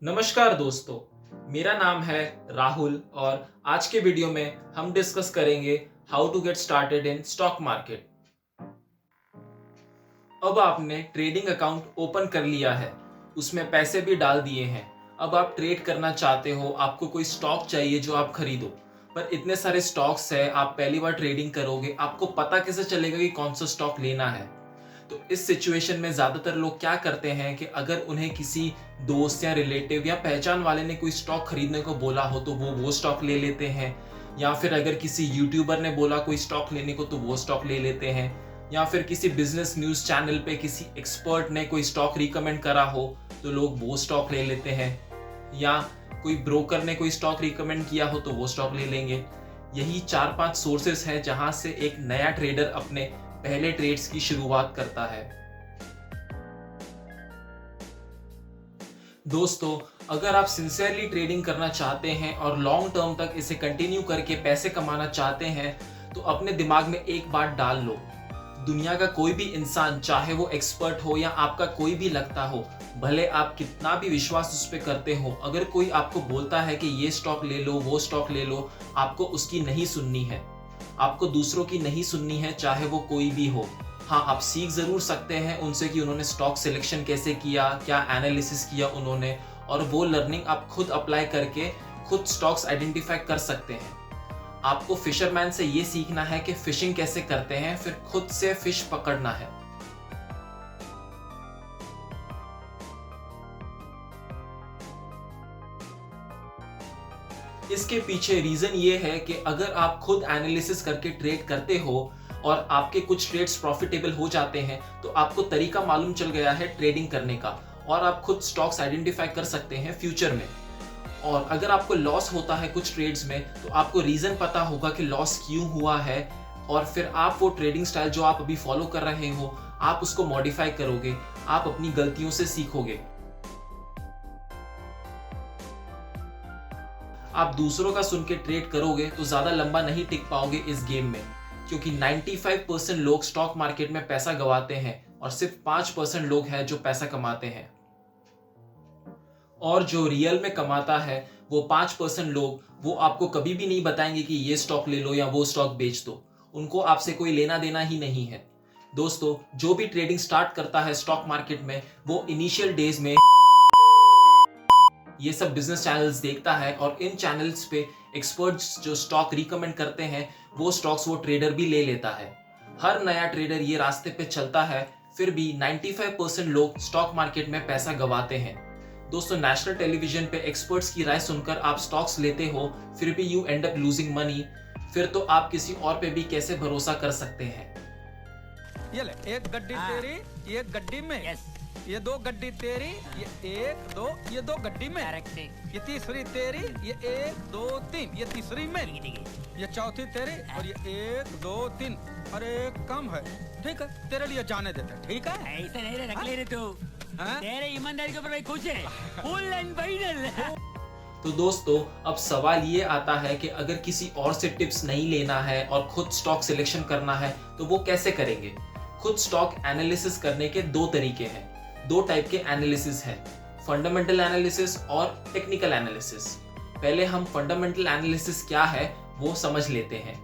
नमस्कार दोस्तों, मेरा नाम है राहुल और आज के वीडियो में हम डिस्कस करेंगे how to get started in stock market. अब आपने ट्रेडिंग अकाउंट ओपन कर लिया है, उसमें पैसे भी डाल दिए हैं। अब आप ट्रेड करना चाहते हो, आपको कोई स्टॉक चाहिए जो आप खरीदो, पर इतने सारे स्टॉक्स है, आप पहली बार ट्रेडिंग करोगे, आपको पता कैसे चलेगा कि कौन सा स्टॉक लेना है। तो इस सिचुएशन में ज्यादातर लोग क्या करते हैं कि अगर उन्हें किसी दोस्त या रिलेटिव या पहचान वाले ने कोई स्टॉक खरीदने को बोला हो तो वो स्टॉक ले लेते हैं, या फिर अगर किसी यूट्यूबर ने बोला कोई स्टॉक लेने को तो वो स्टॉक ले लेते हैं, या फिर किसी बिजनेस न्यूज चैनल पे किसी एक्सपर्ट ने कोई स्टॉक रिकमेंड करा हो तो लोग वो स्टॉक ले लेते हैं, या कोई ब्रोकर ने कोई स्टॉक रिकमेंड किया हो तो वो स्टॉक ले लेंगे। यही 4-5 सोर्सेस हैं जहां से एक नया ट्रेडर अपने पहले ट्रेड्स की शुरुआत करता है। दोस्तों, अगर आप सिंसियरली ट्रेडिंग करना चाहते हैं और लॉन्ग टर्म तक इसे कंटिन्यू करके पैसे कमाना चाहते हैं तो अपने दिमाग में एक बात डाल लो, दुनिया का कोई भी इंसान, चाहे वो एक्सपर्ट हो या आपका कोई भी लगता हो, भले आप कितना भी विश्वास उस पर करते हो, अगर कोई आपको बोलता है कि ये स्टॉक ले लो वो स्टॉक ले लो, आपको उसकी नहीं सुननी है। आपको दूसरों की नहीं सुननी है, चाहे वो कोई भी हो। हाँ, आप सीख जरूर सकते हैं उनसे कि उन्होंने स्टॉक सिलेक्शन कैसे किया, क्या एनालिसिस किया उन्होंने, और वो लर्निंग आप खुद अप्लाई करके खुद स्टॉक्स आइडेंटिफाई कर सकते हैं। आपको फिशरमैन से ये सीखना है कि फिशिंग कैसे करते हैं, फिर खुद से फिश पकड़ना है। इसके पीछे रीजन ये है कि अगर आप खुद एनालिसिस करके ट्रेड करते हो और आपके कुछ ट्रेड्स प्रॉफिटेबल हो जाते हैं तो आपको तरीका मालूम चल गया है ट्रेडिंग करने का, और आप खुद स्टॉक्स आइडेंटिफाई कर सकते हैं फ्यूचर में। और अगर आपको लॉस होता है कुछ ट्रेड्स में तो आपको रीजन पता होगा कि लॉस क्यों हुआ है, और फिर आप वो ट्रेडिंग स्टाइल जो आप अभी फॉलो कर रहे हो आप उसको मॉडिफाई करोगे, आप अपनी गलतियों से सीखोगे। आप दूसरों का सुन के ट्रेड करोगे तो ज्यादा लंबा नहीं टिक पाओगे इस गेम में, क्योंकि 95% लोग स्टॉक मार्केट में पैसा गवाते हैं और सिर्फ 5% लोग हैं जो पैसा कमाते हैं। और जो रियल में कमाता है वो 5% लोग, वो आपको कभी भी नहीं बताएंगे कि ये स्टॉक ले लो या वो स्टॉक बेच दो। उनको आपसे कोई लेना देना ही नहीं है। दोस्तों, जो भी ट्रेडिंग स्टार्ट करता है स्टॉक मार्केट में वो इनिशियल डेज में ये सब बिजनेस चैनल्स देखता है, और इन चैनल्स पे एक्सपर्ट्स जो स्टॉक रिकमेंड करते हैं वो स्टॉक्स वो ट्रेडर भी ले लेता है। हर नया ट्रेडर ये रास्ते पे चलता है, फिर भी 95% लोग स्टॉक मार्केट में पैसा गवाते हैं। दोस्तों, नेशनल टेलीविजन पे एक्सपर्ट्स की राय सुनकर आप स्टॉक्स लेते हो, फिर भी you and up losing money, फिर तो आप किसी और पे भी कैसे भरोसा कर सकते हैं। ये ले, एक गड्डी तेरी, एक गड्डी में। यस। ये दो गड्डी तेरी, ये एक दो, ये दो गड्डी में। करेक्ट है। ये तीसरी तेरी, ये एक दो तीन, ये तीसरी में। ठीक है। ये चौथी तेरी और ये एक दो तीन। अरे कम है, ठीक है, तेरे लिए जाने देते हैं, ठीक है। ऐसे नहीं रे, रख ले रे तू। हाँ? तेरे ईमानदारी के ऊपर भाई खुश है। Full and final. तो दोस्तों, अब सवाल ये आता है कि अगर किसी और से टिप्स नहीं लेना है और खुद स्टॉक सिलेक्शन करना है तो वो कैसे करेंगे। खुद स्टॉक एनालिसिस करने के दो तरीके हैं, दो टाइप के एनालिसिस हैं, फंडामेंटल एनालिसिस और टेक्निकल एनालिसिस। पहले हम फंडामेंटल एनालिसिस क्या है वो समझ लेते हैं।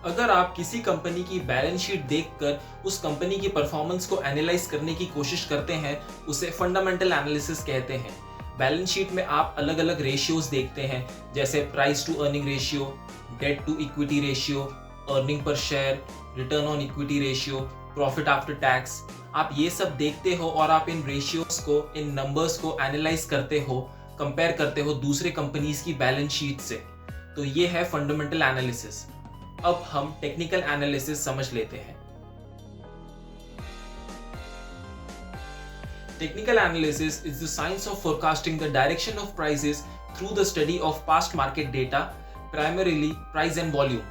अगर आप किसी कंपनी की बैलेंस शीट देखकर उस कंपनी की परफॉर्मेंस को एनालाइज करने की कोशिश करते हैं, उसे फंडामेंटल एनालिसिस कहते हैं। बैलेंस शीट में आप अलग अलग रेशियोज देखते हैं, जैसे price to earning ratio, debt to equity ratio, earning per share, return on equity ratio, profit after tax. आप ये सब देखते हो और आप इन रेशियोज को, इन नंबर्स को एनालाइज करते हो, कंपेयर करते हो दूसरे कंपनीज की बैलेंस शीट से। तो ये है फंडामेंटल एनालिसिस। अब हम टेक्निकल एनालिसिस समझ लेते हैं। Technical analysis is the science of forecasting the direction of prices through the study of past market data, primarily price and volume.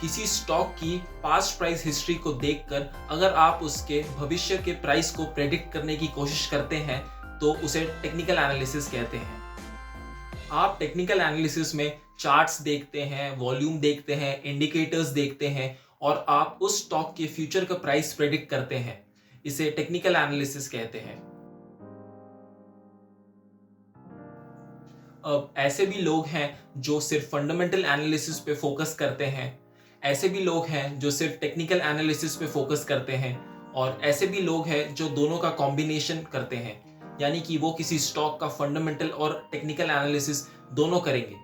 किसी स्टॉक की पास्ट प्राइस हिस्ट्री को देखकर अगर आप उसके भविष्य के प्राइस को प्रेडिक्ट करने की कोशिश करते हैं तो उसे टेक्निकल एनालिसिस कहते हैं। आप टेक्निकल एनालिसिस में चार्ट्स देखते हैं, वॉल्यूम देखते हैं, इंडिकेटर्स देखते हैं, और आप उस स्टॉक के फ्यूचर का प्राइस प्रेडिक्ट करते हैं। इसे टेक्निकल एनालिसिस कहते हैं। अब ऐसे भी लोग हैं जो सिर्फ फंडामेंटल एनालिसिस पे फोकस करते हैं, ऐसे भी लोग हैं जो सिर्फ टेक्निकल एनालिसिस पे फोकस करते हैं, और ऐसे भी लोग हैं जो दोनों का कॉम्बिनेशन करते हैं, यानी कि वो किसी स्टॉक का फंडामेंटल और टेक्निकल एनालिसिस दोनों करेंगे।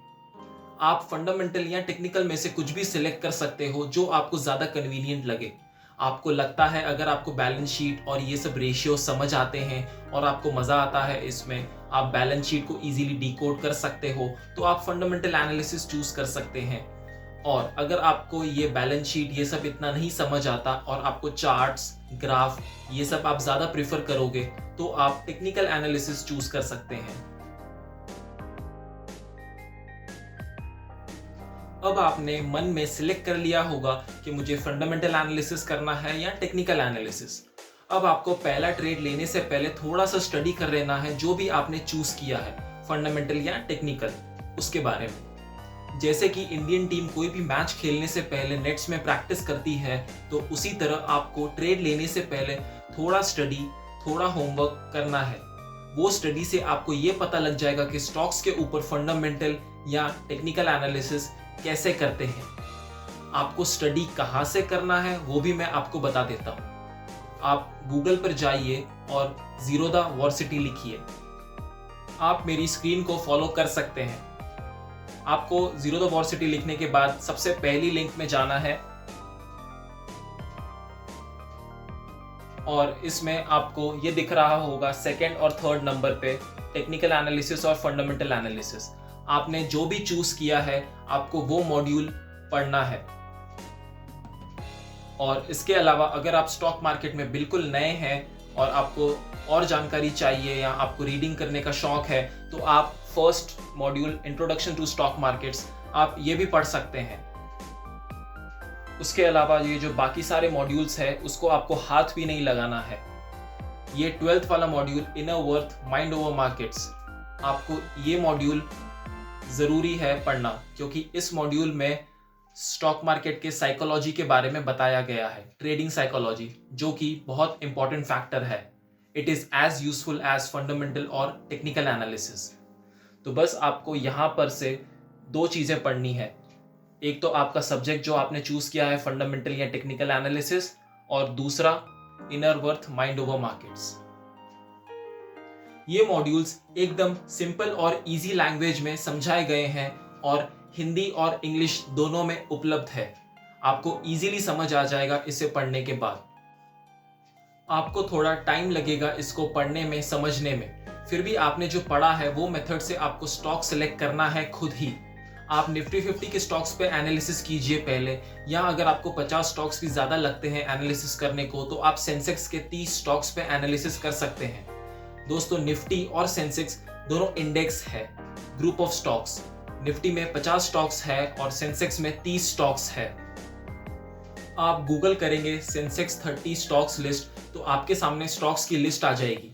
आप फंडामेंटल या टेक्निकल में से कुछ भी सिलेक्ट कर सकते हो जो आपको ज़्यादा कन्वीनियंट लगे। आपको लगता है अगर आपको बैलेंस शीट और ये सब रेशियो समझ आते हैं और आपको मज़ा आता है इसमें, आप बैलेंस शीट को इजीली डिकोड कर सकते हो, तो आप फंडामेंटल एनालिसिस चूज कर सकते हैं। और अगर आपको ये बैलेंस शीट ये सब इतना नहीं समझ आता और आपको चार्ट्स, ग्राफ ये सब आप ज़्यादा प्रेफर करोगे, तो आप टेक्निकल एनालिसिस चूज कर सकते हैं। अब आपने मन में सिलेक्ट कर लिया होगा कि मुझे फंडामेंटल एनालिसिस करना है या टेक्निकल एनालिसिस। अब आपको पहला ट्रेड लेने से पहले थोड़ा सा स्टडी कर लेना है जो भी आपने चूज किया है, फंडामेंटल या टेक्निकल, उसके बारे में। जैसे कि इंडियन टीम कोई भी मैच खेलने से पहले नेट्स में प्रैक्टिस करती है, तो उसी तरह आपको ट्रेड लेने से पहले थोड़ा स्टडी, थोड़ा होमवर्क करना है। वो स्टडी से आपको ये पता लग जाएगा कि स्टॉक्स के ऊपर फंडामेंटल या टेक्निकल एनालिसिस कैसे करते हैं। आपको स्टडी कहाँ से करना है वो भी मैं आपको बता देता हूँ। आप गूगल पर जाइए और ज़ीरोधा वॉरसिटी लिखिए। आप मेरी स्क्रीन को फॉलो कर सकते हैं। आपको ज़ीरोधा वॉरसिटी लिखने के बाद सबसे पहली लिंक में जाना है और इसमें आपको ये दिख रहा होगा सेकंड और थर्ड नंबर पे टेक्निकल एनालिसिस और फंडामेंटल एनालिसिस। आपने जो भी चूज किया है आपको वो मॉड्यूल पढ़ना है। और इसके अलावा अगर आप स्टॉक मार्केट में बिल्कुल नए हैं और आपको और जानकारी चाहिए या आपको रीडिंग करने का शौक है, तो आप first module introduction to stock markets आप ये भी पढ़ सकते हैं। उसके अलावा ये जो बाकी सारे मॉड्यूल्स हैं उसको आपको हाथ भी नहीं लगाना है। ये 12th वाला module inner worth mind over markets, आपको ये मॉड्यूल ज़रूरी है पढ़ना, क्योंकि इस मॉड्यूल में स्टॉक मार्केट के साइकोलॉजी के बारे में बताया गया है, ट्रेडिंग साइकोलॉजी, जो कि बहुत इंपॉर्टेंट फैक्टर है। It is as useful as fundamental और टेक्निकल एनालिसिस। तो बस आपको यहाँ पर से दो चीज़ें पढ़नी है। एक तो आपका सब्जेक्ट जो आपने चूज़ किया है फंडामेंटल या टेक्निकल एनालिसिस, और दूसरा inner worth mind over markets. ये मॉड्यूल्स एकदम सिंपल और इजी लैंग्वेज में समझाए गए हैं और हिंदी और इंग्लिश दोनों में उपलब्ध है। आपको इजीली समझ आ जाएगा इसे पढ़ने के बाद। आपको थोड़ा टाइम लगेगा इसको पढ़ने में, समझने में, फिर भी आपने जो पढ़ा है वो मेथड से आपको स्टॉक सेलेक्ट करना है खुद ही। आप निफ्टी 50 के स्टॉक्स पे एनालिसिस कीजिए पहले, या अगर आपको 50 स्टॉक्स भी ज़्यादा लगते हैं एनालिसिस करने को, तो आप सेंसेक्स के 30 स्टॉक्स पे एनालिसिस कर सकते हैं। दोस्तों, निफ्टी और सेंसेक्स दोनों इंडेक्स है, ग्रुप ऑफ स्टॉक्स। निफ्टी में 50 स्टॉक्स है और सेंसेक्स में 30 स्टॉक्स है। आप गूगल करेंगे सेंसेक्स 30 स्टॉक्स लिस्ट, तो आपके सामने स्टॉक्स की लिस्ट आ जाएगी।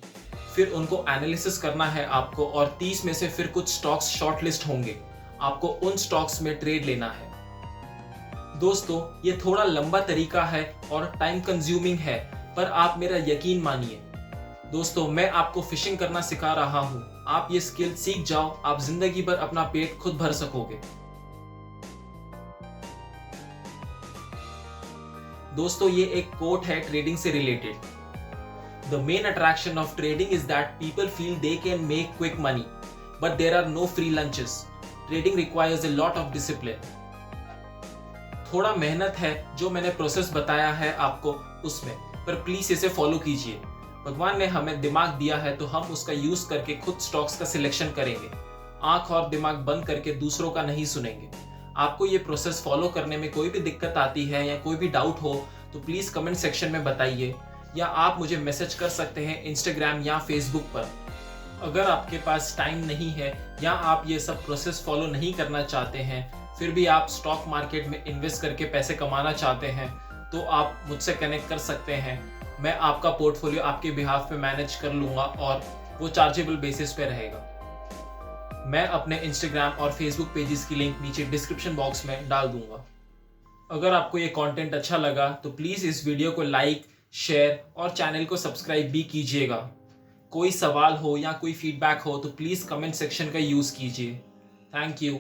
फिर उनको एनालिसिस करना है आपको, और 30 में से फिर कुछ स्टॉक्स शॉर्ट लिस्ट होंगे। आपको उन स्टॉक्स में ट्रेड लेना है। दोस्तों, ये थोड़ा लंबा तरीका है और टाइम कंज्यूमिंग है, पर आप मेरा यकीन मानिए। दोस्तों, मैं आपको फिशिंग करना सिखा रहा हूँ। आप ये स्किल सीख जाओ, आप जिंदगी भर अपना पेट खुद भर सकोगे। दोस्तों, ये एक कोट है ट्रेडिंग से related. The main attraction of trading is that people feel they can make quick money, but there are no free lunches. Trading requires a lot of discipline. थोड़ा मेहनत है जो मैंने प्रोसेस बताया है आपको उसमें, पर प्लीज इसे फॉलो कीजिए। भगवान ने हमें दिमाग दिया है तो हम उसका यूज करके खुद स्टॉक्स का सिलेक्शन करेंगे। आंख और दिमाग बंद करके दूसरों का नहीं सुनेंगे। आपको ये प्रोसेस फॉलो करने में कोई भी दिक्कत आती है या कोई भी डाउट हो तो प्लीज कमेंट सेक्शन में बताइए, या आप मुझे मैसेज कर सकते हैं इंस्टाग्राम या फेसबुक पर। अगर आपके पास टाइम नहीं है या आप ये सब प्रोसेस फॉलो नहीं करना चाहते हैं, फिर भी आप स्टॉक मार्केट में इन्वेस्ट करके पैसे कमाना चाहते हैं, तो आप मुझसे कनेक्ट कर सकते हैं। मैं आपका पोर्टफोलियो आपके बिहाफ पे मैनेज कर लूँगा और वो चार्जेबल बेसिस पे रहेगा। मैं अपने इंस्टाग्राम और फेसबुक पेजेस की लिंक नीचे डिस्क्रिप्शन बॉक्स में डाल दूंगा। अगर आपको ये कंटेंट अच्छा लगा तो प्लीज़ इस वीडियो को लाइक, शेयर और चैनल को सब्सक्राइब भी कीजिएगा। कोई सवाल हो या कोई फीडबैक हो तो प्लीज़ कमेंट सेक्शन का यूज़ कीजिए। Thank you.